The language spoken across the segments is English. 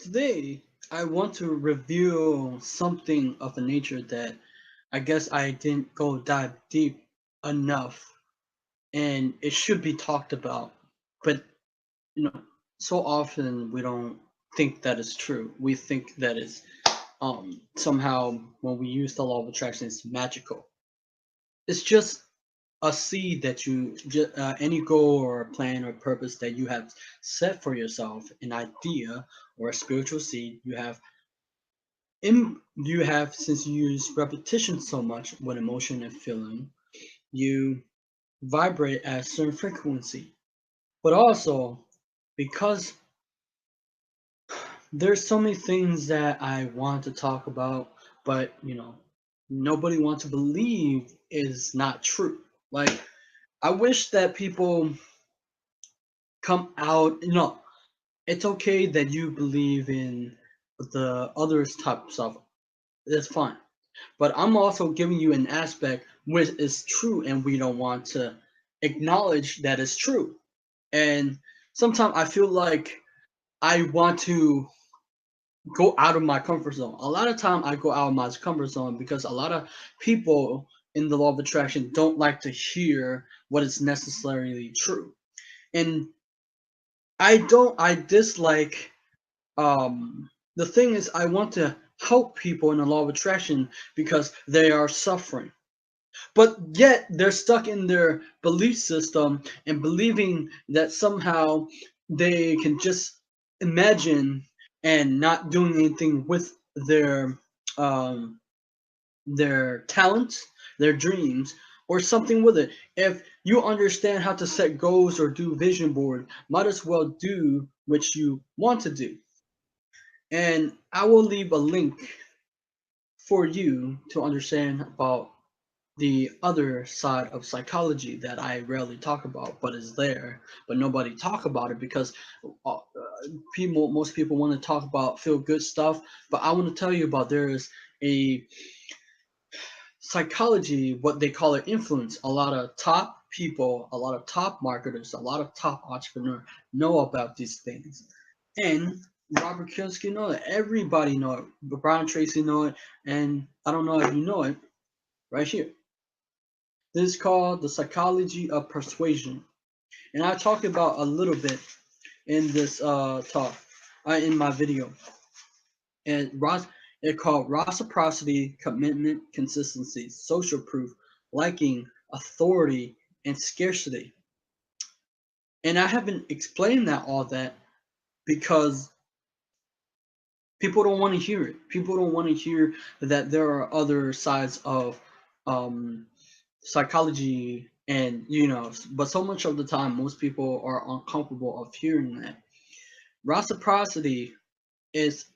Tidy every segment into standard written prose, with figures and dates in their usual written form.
Today, I want to review something of a nature that I guess I didn't go dive deep enough, and it should be talked about. But you know, so often we don't think that is true. We think that is somehow when we use the law of attraction, it's magical. It's just a seed that any goal or plan or purpose that you have set for yourself, an idea or a spiritual seed you have, since you use repetition so much with emotion and feeling, you vibrate at a certain frequency. But also, because there's so many things that I want to talk about, but nobody wants to believe is not true. Like, I wish that people come out. It's okay that you believe in the others type of stuff. That's fine. But I'm also giving you an aspect which is true, and we don't want to acknowledge that it's true. And sometimes I feel like I want to go out of my comfort zone. A lot of time I go out of my comfort zone because a lot of people in the law of attraction don't like to hear what is necessarily true. And I dislike the thing is I want to help people in the law of attraction because they are suffering, but yet they're stuck in their belief system and believing that somehow they can just imagine and not doing anything with um, their talents, their dreams, or something with it. If you understand how to set goals or do vision board, might as well do what you want to do. And I will leave a link for you to understand about the other side of psychology that I rarely talk about, but is there, but nobody talk about it because most people want to talk about feel good stuff. But I want to tell you about there is a psychology, what they call it influence. A lot of top people, a lot of top marketers, a lot of top entrepreneurs know about these things. And Robert Kiyosaki know it. Everybody know it. Brian Tracy know it. And I don't know if you know it right here. This is called the psychology of persuasion. And I talked about a little bit in this talk, in my video. And it called reciprocity, commitment, consistency, social proof, liking, authority, and scarcity. And I haven't explained all that because people don't want to hear it. People don't want to hear that there are other sides of um, psychology, and but so much of the time, most people are uncomfortable of hearing that. Reciprocity is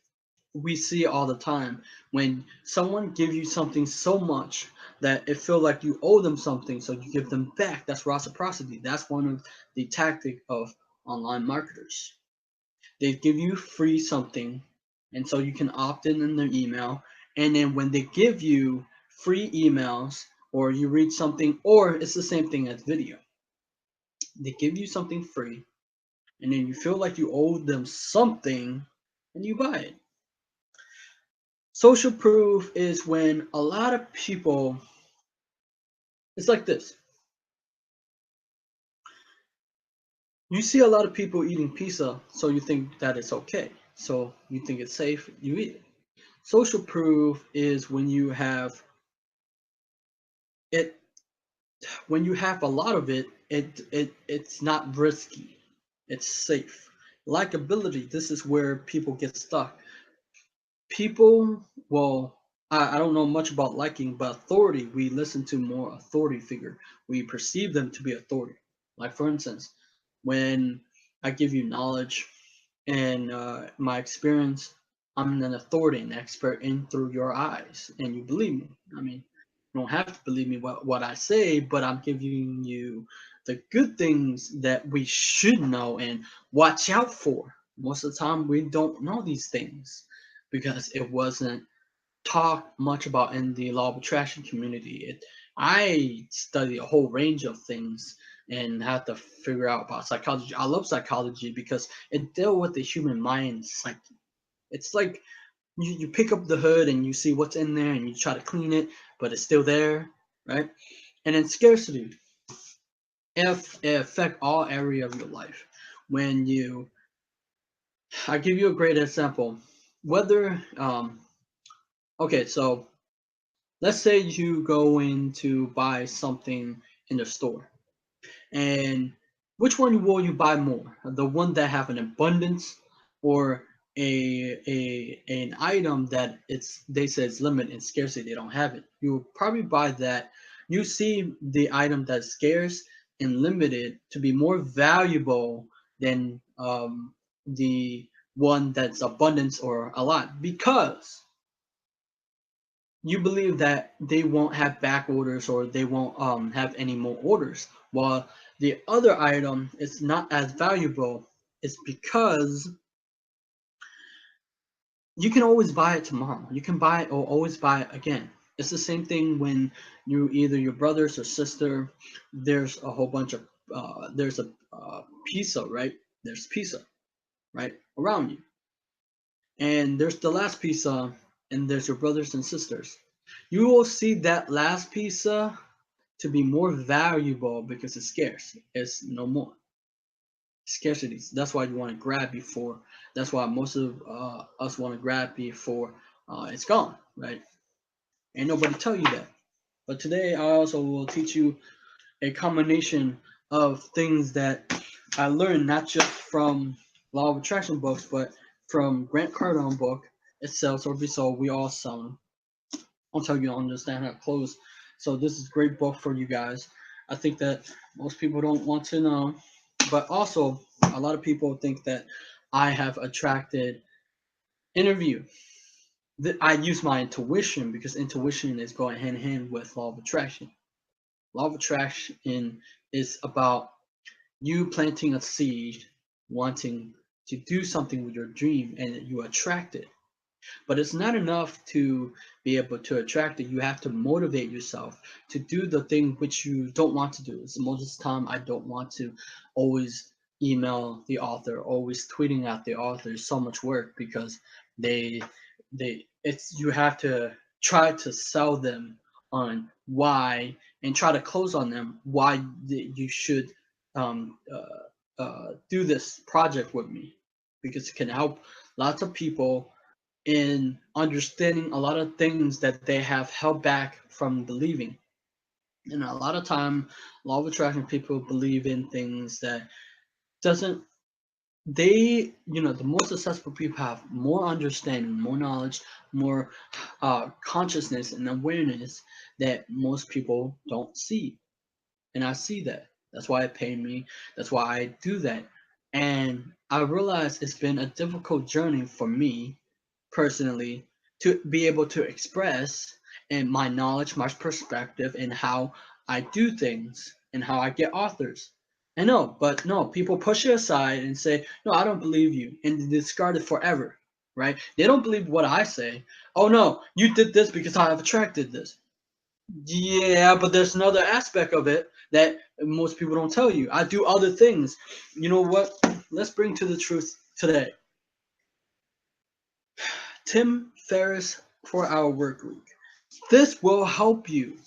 we see all the time when someone gives you something so much that it feel like you owe them something, so you give them back. That's reciprocity. That's one of the tactic of online marketers. They give you free something, and so you can opt in their email. And then when they give you free emails, or you read something, or it's the same thing as video, they give you something free, and then you feel like you owe them something, and you buy it. Social proof is when a lot of people, it's like this. You see a lot of people eating pizza, so you think that it's okay. So you think it's safe, you eat it. Social proof is it when you have a lot of it, it's not risky. It's safe. Likability, this is where people get stuck. People, well, I don't know much about liking, but authority, we listen to more authority figure. We perceive them to be authority. Like for instance, when I give you knowledge and my experience, I'm an authority, an expert in through your eyes, and you believe me. I mean, you don't have to believe me what I say, but I'm giving you the good things that we should know and watch out for. Most of the time, we don't know these things because it wasn't talked much about in the law of attraction community. I study a whole range of things and have to figure out about psychology. I love psychology because it deals with the human mind psyche. It's like you pick up the hood and you see what's in there and you try to clean it, but it's still there, right? And then scarcity, if it affect all area of your life. When you, I give you a great example. Whether okay, so let's say you go in to buy something in the store, and which one will you buy more? The one that have an abundance, or a an item that it's they say it's limited and scarcity, they don't have it. You will probably buy that. You see the item that's scarce and limited to be more valuable than the one that's abundance or a lot, because you believe that they won't have back orders, or they won't have any more orders, while the other item is not as valuable. It's because you can always buy it tomorrow. You can buy it or always buy it again. It's the same thing when you, either your brothers or sister, there's a whole bunch of there's a pizza, right? There's pizza, right, around you, and there's the last pizza, and there's your brothers and sisters. You will see that last pizza to be more valuable because it's scarce. It's no more scarcity. That's why you want to grab before. That's why most of us want to grab before it's gone, right? Ain't nobody tell you that. But today I also will teach you a combination of things that I learned not just from Law of Attraction books, but from Grant Cardone book. It sells or be sold. We all sell them until you understand how to close. So this is a great book for you guys. I think that most people don't want to know, but also a lot of people think that I have attracted interview. That I use my intuition, because intuition is going hand in hand with law of attraction. Law of attraction is about you planting a seed, wanting to do something with your dream, and you attract it. But it's not enough to be able to attract it. You have to motivate yourself to do the thing which you don't want to do. So most of the time, I don't want to always email the author, always tweeting at the author. It's so much work, because they it's, you have to try to sell them on why, and try to close on them why you should do this project with me, because it can help lots of people in understanding a lot of things that they have held back from believing. And a lot of time, law of attraction people believe in things that doesn't, they, the most successful people have more understanding, more knowledge, more consciousness and awareness that most people don't see. And I see that. That's why it paid me. That's why I do that. And I realize it's been a difficult journey for me personally to be able to express and my knowledge, my perspective, and how I do things and how I get authors. I know, but no, people push it aside and say, no, I don't believe you, and they discard it forever, right? They don't believe what I say. Oh no, you did this because I have attracted this. Yeah, but there's another aspect of it that most people don't tell you. I do other things. You know what? Let's bring to the truth today. Tim Ferriss 4-Hour Work Week. This will help you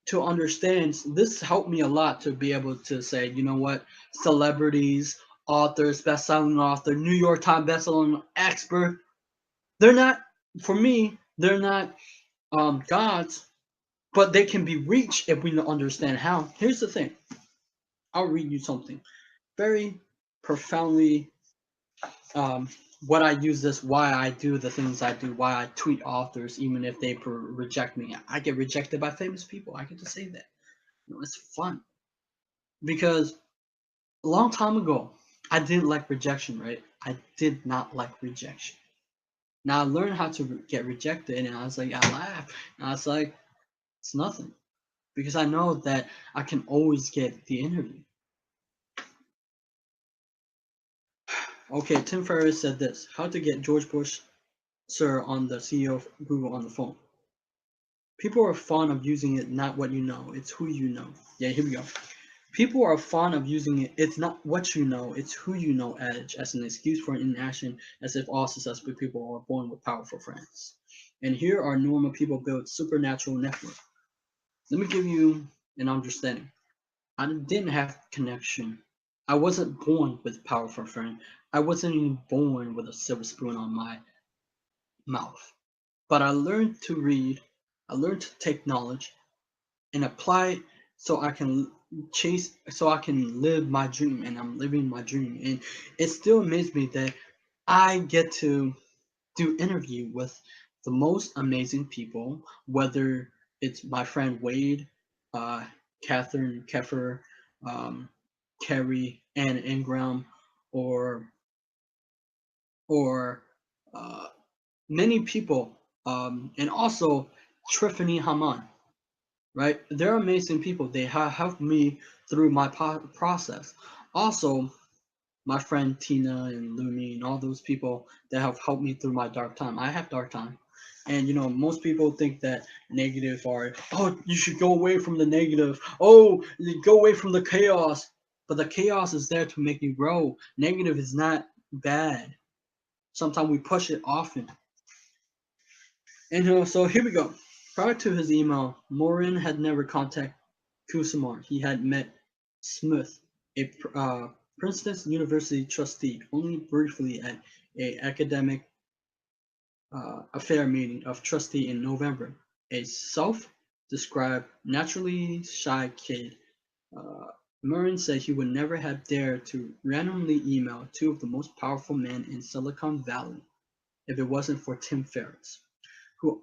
to understand. This helped me a lot to be able to say, you know what? Celebrities, authors, best-selling author, New York Times best-selling expert, they're not, for me, they're not gods, but they can be reached if we understand how. Here's the thing. I'll read you something very profoundly. What I use this, why I do the things I do, why I tweet authors, even if they reject me. I get rejected by famous people. I get to say that. It's fun, because a long time ago, I didn't like rejection, right? I did not like rejection. Now I learned how to get rejected, and I was like, I laugh. And I was like, it's nothing, because I know that I can always get the interview. Okay, Tim Ferriss said this: how to get George Bush, sir, on the CEO of Google on the phone. People are fond of using it, not what you know, it's who you know. Yeah, here we go. People are fond of using it. It's not what you know, it's who you know adage as an excuse for inaction, as if all successful people are born with powerful friends. And here are normal people build supernatural network. Let me give you an understanding. I didn't have connection. I wasn't born with powerful friend. I wasn't even born with a silver spoon on my mouth. But I learned to read. I learned to take knowledge and apply it so I can so I can live my dream, and I'm living my dream. And it still amazes me that I get to do interview with the most amazing people, whether it's my friend Wade, uh, Catherine Keffer, um, Carrie Ann Ingram, or or uh, many people, and also Tiffany Haman, right? They're amazing people. They have helped me through my process. Also, my friend Tina and Lumi and all those people that have helped me through my dark time. I have dark time. And most people think that negative are, oh, you should go away from the negative. Oh, you go away from the chaos. But the chaos is there to make you grow. Negative is not bad. Sometimes we push it often. And so here we go. Prior to his email, Morin had never contacted Kusamar. He had met Smith, a Princeton University trustee, only briefly at a academic affair meeting of trustee in November. A self-described naturally shy kid, uh, Morin said he would never have dared to randomly email two of the most powerful men in Silicon Valley if it wasn't for Tim Ferriss, who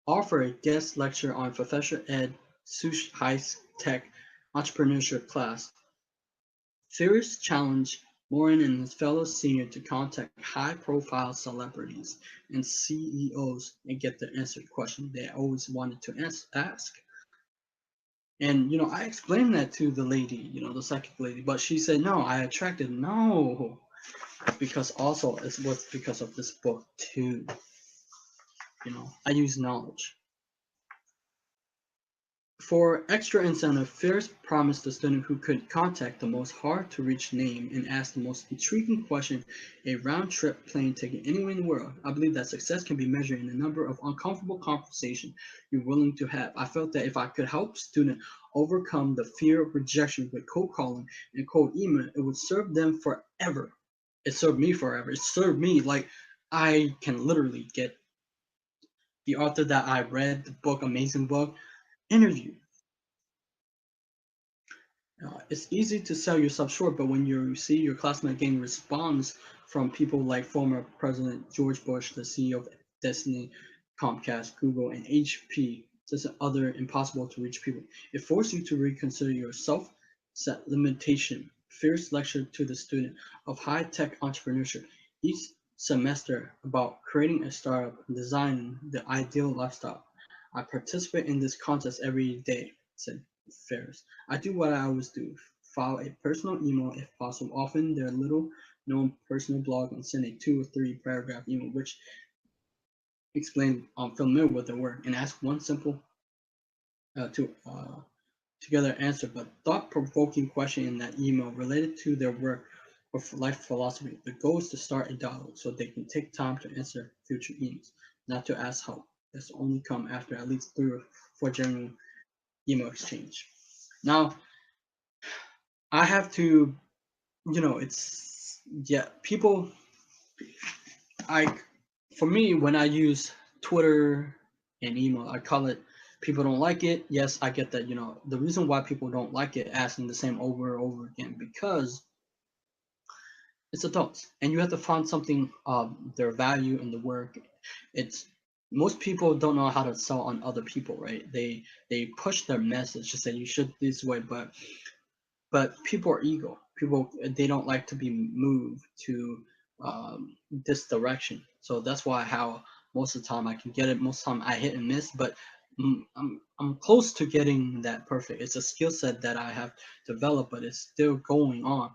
offer a guest lecture on Professor Ed Sush high-tech entrepreneurship class. Ferris challenged Morin and his fellow senior to contact high-profile celebrities and CEOs and get the answered question they always wanted to ask. And I explained that to the lady, the psychic lady, but she said no. I attracted no, because also it was because of this book too. I use knowledge. For extra incentive, Ferris promised the student who could contact the most hard-to-reach name and ask the most intriguing question a round-trip plane ticket anywhere in the world. I believe that success can be measured in the number of uncomfortable conversations you're willing to have. I felt that if I could help students overcome the fear of rejection with cold calling and cold email, it would serve them forever. It served me forever. It served me like I can literally get the author that I read the book, amazing book, interview. It's easy to sell yourself short, but when you see your classmate getting response from people like former President George Bush, the CEO of Disney, Comcast, Google, and HP, just other impossible to reach people, it forces you to reconsider your self-set limitation. Fierce lecture to the student of high-tech entrepreneurship each semester about creating a startup and designing the ideal lifestyle. I participate in this contest every day, said Ferris. I do what I always do: file a personal email if possible, often their little known personal blog, and send a 2 or 3 paragraph email which explain I'm familiar with their work and ask one simple to together answer but thought-provoking question in that email related to their work or life philosophy. The goal is to start a dialogue so they can take time to answer future emails, not to ask help. That's only come after at least 3 or 4 genuine email exchange. Now, I have to, it's yeah, people. I For me, when I use Twitter and email, I call it. People don't like it. Yes, I get that. The reason why people don't like it, asking the same over and over again, because it's adults, and you have to find something their value in the work. It's Most people don't know how to sell on other people, right? They push their message to say you should this way, but people are ego. People, they don't like to be moved to this direction. So that's why how most of the time I can get it. Most of the time I hit and miss, but I'm close to getting that perfect. It's a skill set that I have developed, but it's still going on.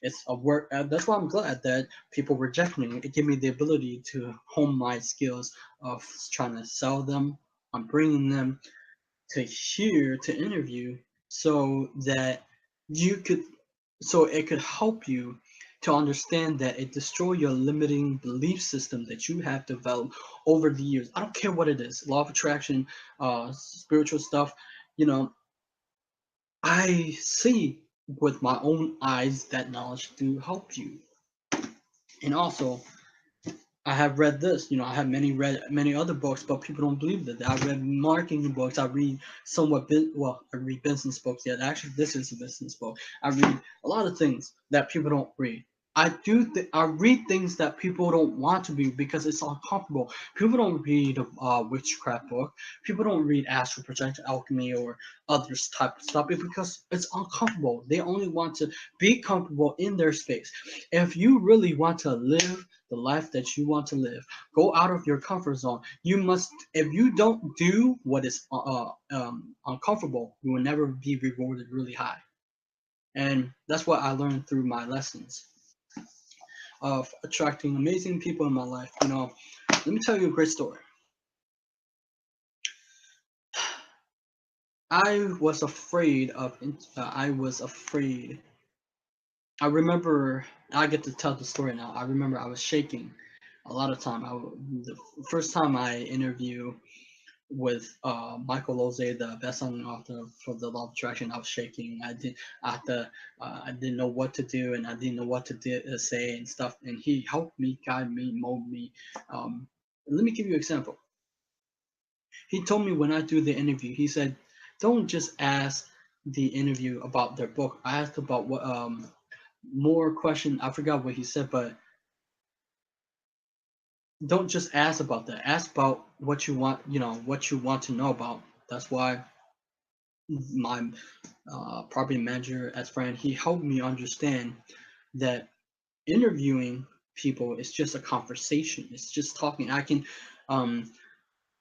It's a work. That's why I'm glad that people reject me. It gave me the ability to hone my skills of trying to sell them. I'm bringing them to here to interview so that you could so it could help you to understand that it destroy your limiting belief system that you have developed over the years. I don't care what it is, law of attraction, spiritual stuff. You know, I see with my own eyes that knowledge to help you. And also, I have read this. I have read many other books, but people don't believe that. I read marketing books. I read I read business books. Yeah, actually, this is a business book. I read a lot of things that people don't read. I read things that people don't want to read because it's uncomfortable. People don't read a witchcraft book. People don't read astral projection, alchemy, or other type of stuff because it's uncomfortable. They only want to be comfortable in their space. If you really want to live the life that you want to live, go out of your comfort zone. You must. If you don't do what is uncomfortable, you will never be rewarded really high. And that's what I learned through my lessons of attracting amazing people in my life. Let me tell you a great story. I was afraid of. I was afraid. I remember. I get to tell the story now. I remember I was shaking a lot of time. The first time I interview with Michael Lose, the best-selling author for the Law of Attraction, I was shaking. I didn't know what to do, and I didn't know what to say and stuff. And he helped me, guide me, mold me. Let me give you an example. He told me when I do the interview, he said, "Don't just ask the interview about their book. I asked about what more question. I forgot what he said, but don't just ask about that. Ask about what you want. What you want to know about. That's why." My property manager as friend, he helped me understand that interviewing people is just a conversation. It's just talking. I can um,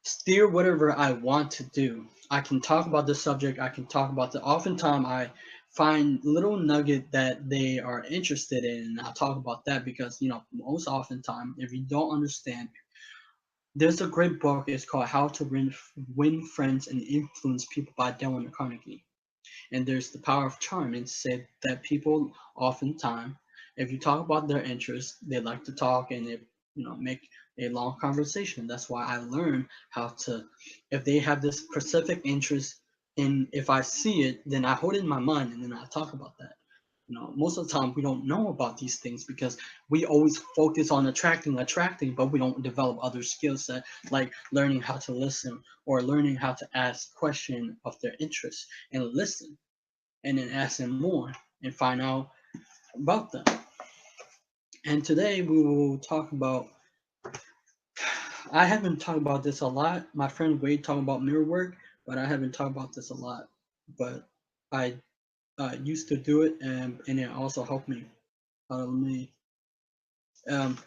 steer whatever I want to do. I can talk about the subject. I can talk about the. Oftentimes, I find little nugget that they are interested in, and I'll talk about that because most oftentimes, if you don't understand, there's a great book. It's called How to Win Friends and Influence People by Dale Carnegie. And there's the power of charm. It said that people oftentimes, if you talk about their interests, they like to talk and they make a long conversation. That's why I learned how to, if they have this specific interest, and if I see it, then I hold it in my mind and then I talk about that. Most of the time we don't know about these things because we always focus on attracting, but we don't develop other skill set like learning how to listen or learning how to ask question of their interest and listen and then ask them more and find out about them. And today we will talk about. I haven't talked about this a lot. My friend Wade talking about mirror work, but I haven't talked about this a lot. But I used to do it, and it also helped me. Let me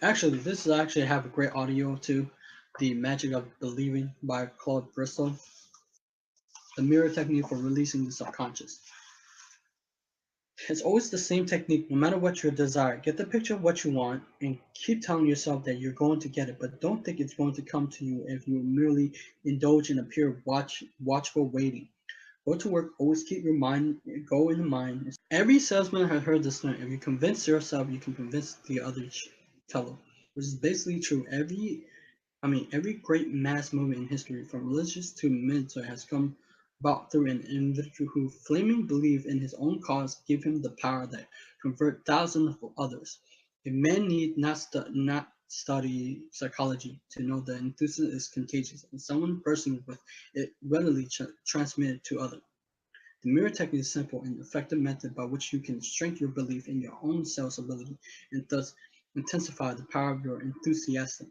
actually, this is actually have a great audio too. The Magic of Believing by Claude Bristol. The mirror technique for releasing the subconscious. It's always the same technique no matter what your desire. Get the picture of what you want and keep telling yourself that you're going to get it, but don't think it's going to come to you if you merely indulge in a pure watchful waiting. Go to work, always keep your mind, go in the mind. Every salesman has heard this line: if you convince yourself, you can convince the other teller, which is basically true. Every great mass movement in history, from religious to military, has come about through an individual who, flaming belief in his own cause, gave him the power that convert thousands of others. A man need not study psychology to know that enthusiasm is contagious, and someone person with it readily transmitted to others. The mirror technique is simple and effective method by which you can strengthen your belief in your own self's ability and thus intensify the power of your enthusiasm.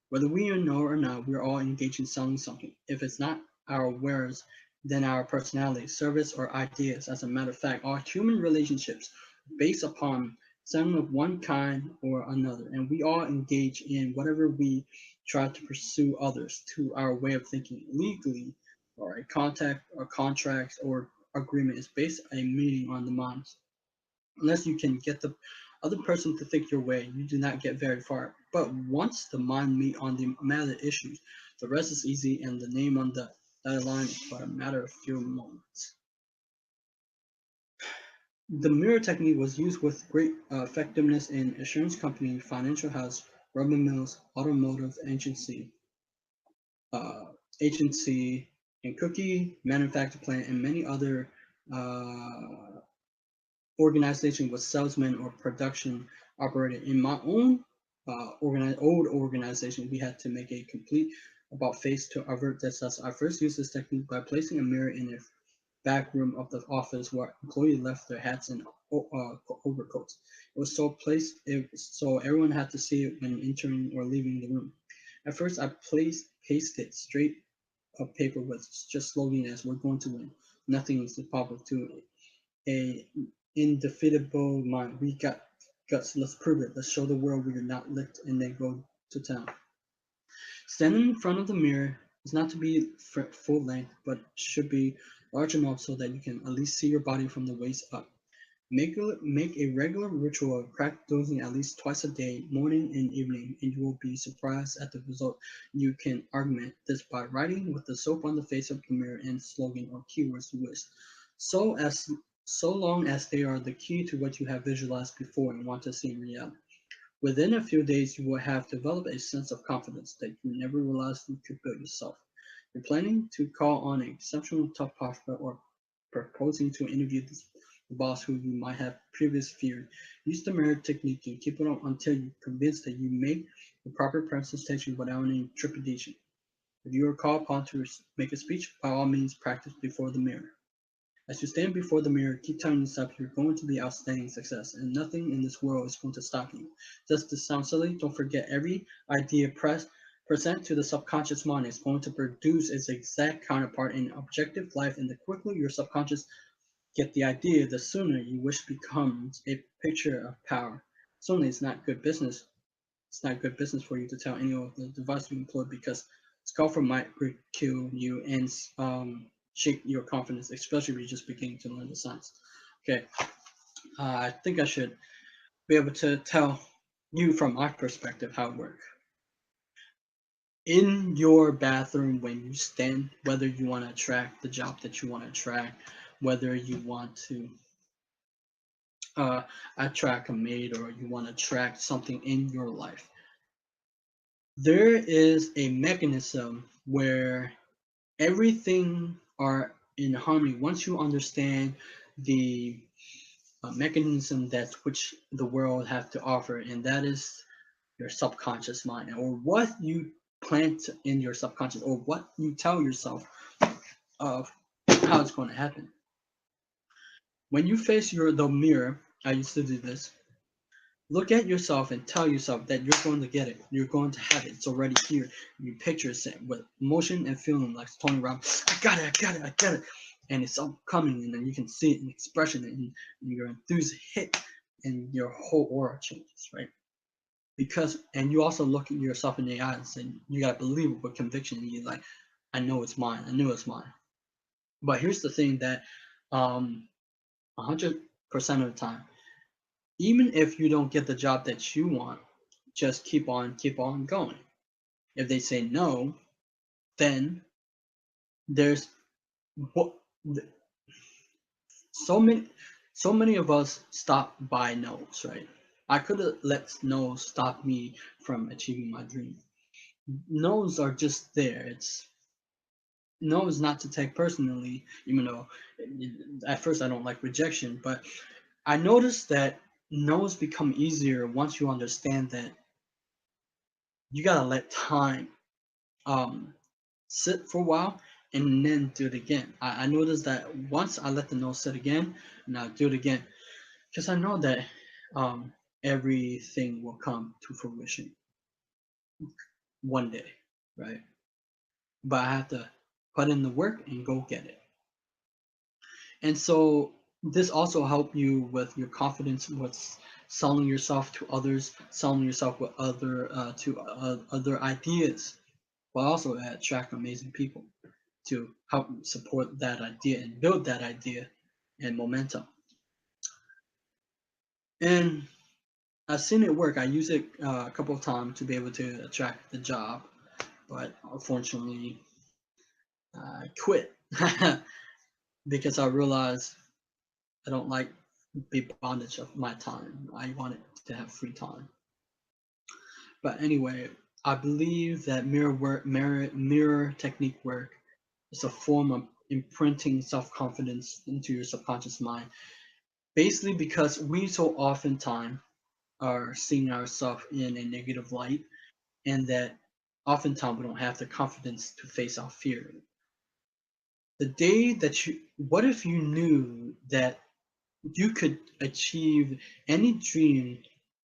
Whether we know or not, we're all engaged in selling something. If it's not our wares, then our personality, service, or ideas. As a matter of fact, all human relationships are based upon selling of one kind or another, and we all engage in whatever we try to pursue others to our way of thinking legally, or a contact or contract or agreement is based on a meeting on the mind. Unless you can get the other person to think your way, you do not get very far. But once the mind meet on the matter issues, the rest is easy, and the name on the dotted line is but a matter of few moments. The mirror technique was used with great effectiveness in insurance company, financial house, rubber mills, automotive uh, agency, and cookie manufacturing plant, and many other uh, organization with salesmen or production operated. In my own old organization, we had to make a complete about face to avert this. I first used this technique by placing a mirror in a back room of the office where employees left their hats and overcoats. It was so placed so everyone had to see it when entering or leaving the room. At first, I pasted straight of paper with just slogan as "We're going to win." Nothing is impossible to a indefeatable mind. We got guts. Let's prove it. Let's show the world we are not licked, and then go to town. Standing in front of the mirror is not to be full length, but should be large enough so that you can at least see your body from the waist up. Make a regular ritual of practice dozing at least twice a day, morning and evening, and you will be surprised at the result. You can augment this by writing with the soap on the face of the mirror and slogan or keywords you wish. So as so long as they are the key to what you have visualized before and want to see in reality. Within a few days, you will have developed a sense of confidence that you never realized you could build yourself. You're planning to call on an exceptional top prospect or proposing to interview the boss who you might have previously feared. Use the mirror technique and keep it on until you're convinced that you make the proper presentation without any trepidation. If you are called upon to make a speech, by all means practice before the mirror. As you stand before the mirror, keep telling yourself you're going to be outstanding success, and nothing in this world is going to stop you. Does this sound silly? Don't forget every idea present to the subconscious mind is going to produce its exact counterpart in objective life, and the quicker your subconscious get the idea, the sooner you wish becomes a picture of power. Certainly, it's not good business. It's not good business for you to tell any of the device you employ because scoffer might ridicule you and shake your confidence, especially if you're just beginning to learn the science. Okay, I think I should be able to tell you from my perspective how it works. In your bathroom, when you stand, whether you want to attract the job that you want to attract, whether you want to uh, attract a mate or you want to attract something in your life, there is a mechanism where everything are in harmony once you understand the mechanism that which the world have to offer, and that is your subconscious mind, or what you plant in your subconscious, or what you tell yourself of how it's going to happen. When you face the mirror, I used to do this. Look at yourself and tell yourself that you're going to get it. You're going to have it. It's already here. You picture it with emotion and feeling like Tony Robbins. I got it. I got it. I got it. And it's all coming, and then you can see it in expression, and your enthusiasm hit, and your whole aura changes, right? Because, and you also look at yourself in the eyes, and you gotta believe it with conviction. And you're like, I know it's mine. I knew it's mine. But here's the thing that, 100% of the time, even if you don't get the job that you want, just keep on going. If they say no, then there's what so many so many of us stop by no's, right? I could have let no's stop me from achieving my dream. No's are just there. It's no is not to take personally, even though at first I don't like rejection, but I noticed that no's become easier once you understand that you gotta let time um sit for a while and then do it again. I noticed that once I let the no sit again and I do it again, because I know that um, everything will come to fruition one day, right? But I have to put in the work and go get it. And so this also help you with your confidence with selling yourself to others, selling yourself with other ideas, but also attract amazing people to help support that idea and build that idea and momentum. And I've seen it work. I use it a couple of times to be able to attract the job, but unfortunately, I quit because I realized I don't like be bondage of my time. I wanted to have free time. But anyway, I believe that mirror technique work is a form of imprinting self-confidence into your subconscious mind. Basically, because we so oftentimes are seeing ourselves in a negative light, and that oftentimes we don't have the confidence to face our fear. The day that what if you knew that you could achieve any dream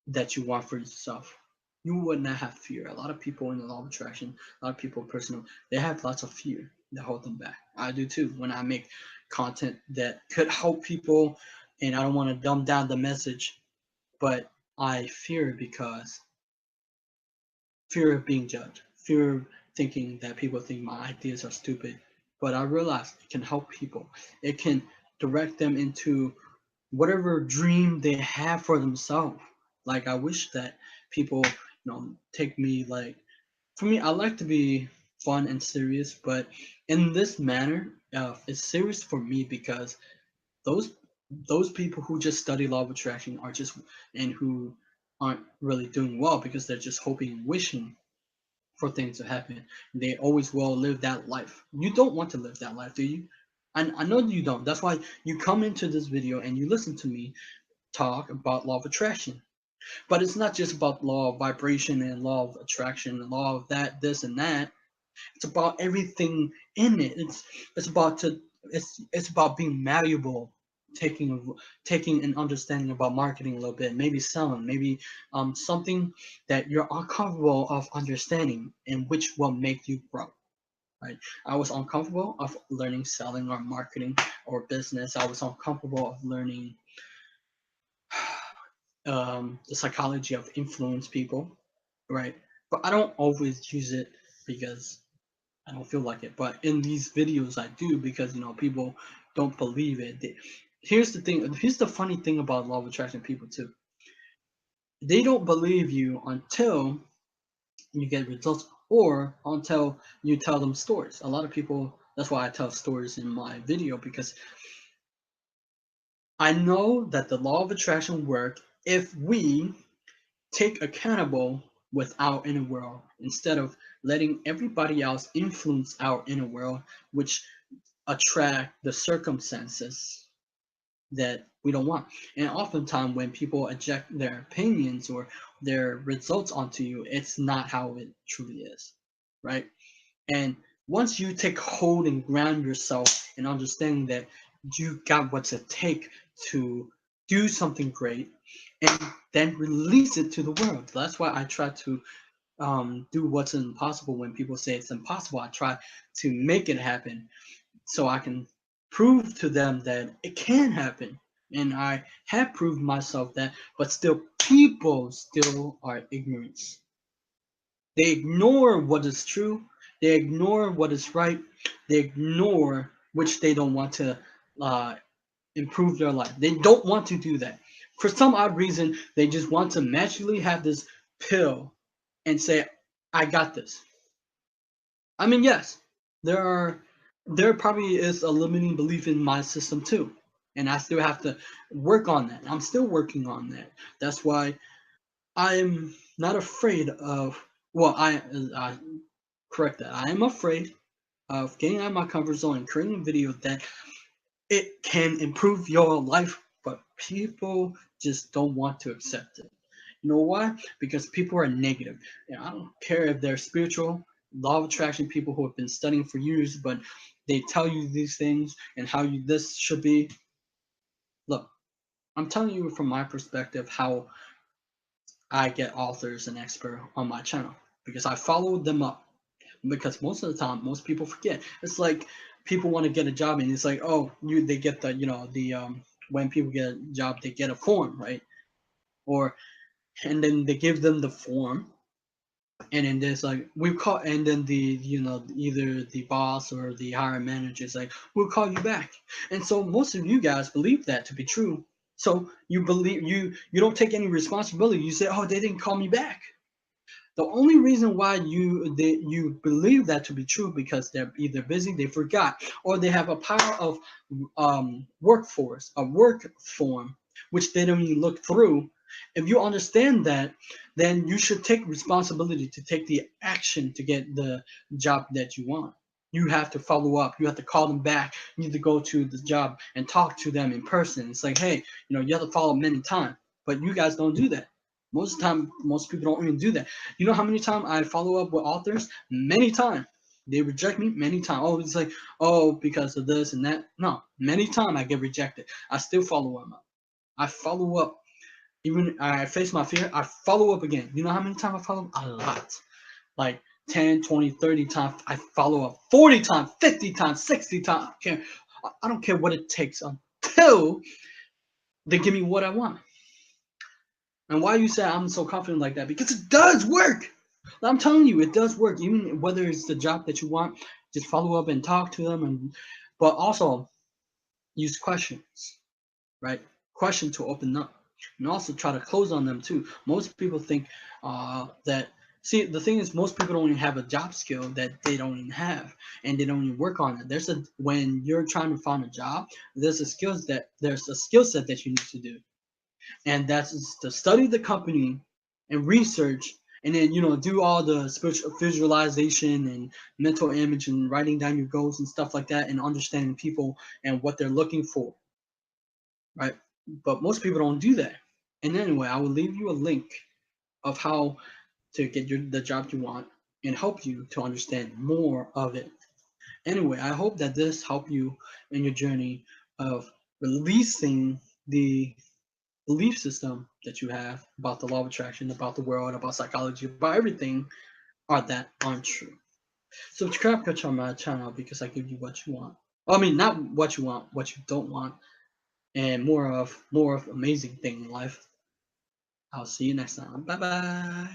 that you want for yourself? You would not have fear. A lot of people in the law of attraction, a lot of people personal, they have lots of fear that hold them back. I do too. When I make content that could help people, and I don't want to dumb down the message, but I fear because fear of being judged, fear of thinking that people think my ideas are stupid. But I realize it can help people. It can direct them into whatever dream they have for themselves. Like I wish that people, take me like, for me, I like to be fun and serious, but in this manner, it's serious for me because those those people who just study law of attraction are just and who aren't really doing well because they're just hoping and wishing for things to happen. They always will live that life. You don't want to live that life, do you? I know you don't. That's why you come into this video and you listen to me talk about law of attraction. But it's not just about law of vibration and law of attraction and law of that, this and that. It's about everything in it. It's about to it's about being malleable, taking an understanding about marketing a little bit, maybe selling, maybe something that you're uncomfortable of understanding and which will make you grow. Right? I was uncomfortable of learning selling or marketing or business. I was uncomfortable of learning the psychology of influence people, right? But I don't always use it because I don't feel like it. But in these videos, I do because people don't believe it. Here's the thing. Here's the funny thing about law of attraction people too. They don't believe you until you get results or until you tell them stories. A lot of people. That's why I tell stories in my video because I know that the law of attraction work if we take accountable with our inner world instead of letting everybody else influence our inner world, which attract the circumstances that we don't want. And oftentimes when people eject their opinions or their results onto you, it's not how it truly is, right? And once you take hold and ground yourself in understanding that you got what's it take to do something great and then release it to the world. That's why I try to do what's impossible. When people say it's impossible, I try to make it happen so I can prove to them that it can happen. And I have proved myself that, but still, people still are ignorant. They ignore what is true. They ignore what is right. They ignore which they don't want to uh, improve their life. They don't want to do that. For some odd reason, they just want to magically have this pill and say, I got this. I mean, yes, there probably is a limiting belief in my system too. And I still have to work on that. I'm still working on that. That's why I'm not afraid of, well, I correct that. I am afraid of getting out of my comfort zone and creating a video that it can improve your life, but people just don't want to accept it. You know why? Because people are negative. I don't care if they're spiritual, law of attraction people who have been studying for years, but they tell you these things and how this should be. Look, I'm telling you from my perspective how I get authors and experts on my channel because I follow them up. Because most of the time, most people forget. It's like people want to get a job, and it's like, oh, they get the when people get a job, they get a form, right? Or and then they give them the form, and then there's like we call, and then the either the boss or the hiring manager is like, we'll call you back. And so most of you guys believe that to be true. So you believe you don't take any responsibility. You say, oh, they didn't call me back. The only reason why you believe that to be true because they're either busy, they forgot, or they have a power of workforce, a work form, which they don't even look through. If you understand that, then you should take responsibility to take the action to get the job that you want. You have to follow up. You have to call them back. You need to go to the job and talk to them in person. It's like, hey, you have to follow up many times, but you guys don't do that. Most of the time, most people don't even do that. You know how many times I follow up with authors? Many times. They reject me many times. Oh, it's like, oh, because of this and that. No, many times I get rejected. I still follow them up. I follow up. Even I face my fear, I follow up again. You know how many times I follow up? A lot. Like 10, 20, 30 times. I follow up 40 times, 50 times, 60 times. I don't care what it takes until they give me what I want. And why you say I'm so confident like that? Because it does work. I'm telling you, it does work. Even whether it's the job that you want, just follow up and talk to them, but also use questions, right? Question to open up, and also try to close on them too. Most people think that. See, the thing is, most people don't even have a job skill that they don't even have, and they don't even work on it. When you're trying to find a job, there's a skill set that you need to do, and that's to study the company and research, and then do all the spiritual visualization and mental image and writing down your goals and stuff like that, and understanding people and what they're looking for, right? But most people don't do that. And anyway, I will leave you a link of how to get the job you want and help you to understand more of it. Anyway, I hope that this helped you in your journey of releasing the belief system that you have about the law of attraction, about the world, about psychology, about everything that aren't true. Subscribe to my channel because I give you what you want. I mean, not what you want, what you don't want, and more of amazing thing in life. I'll see you next time. Bye bye.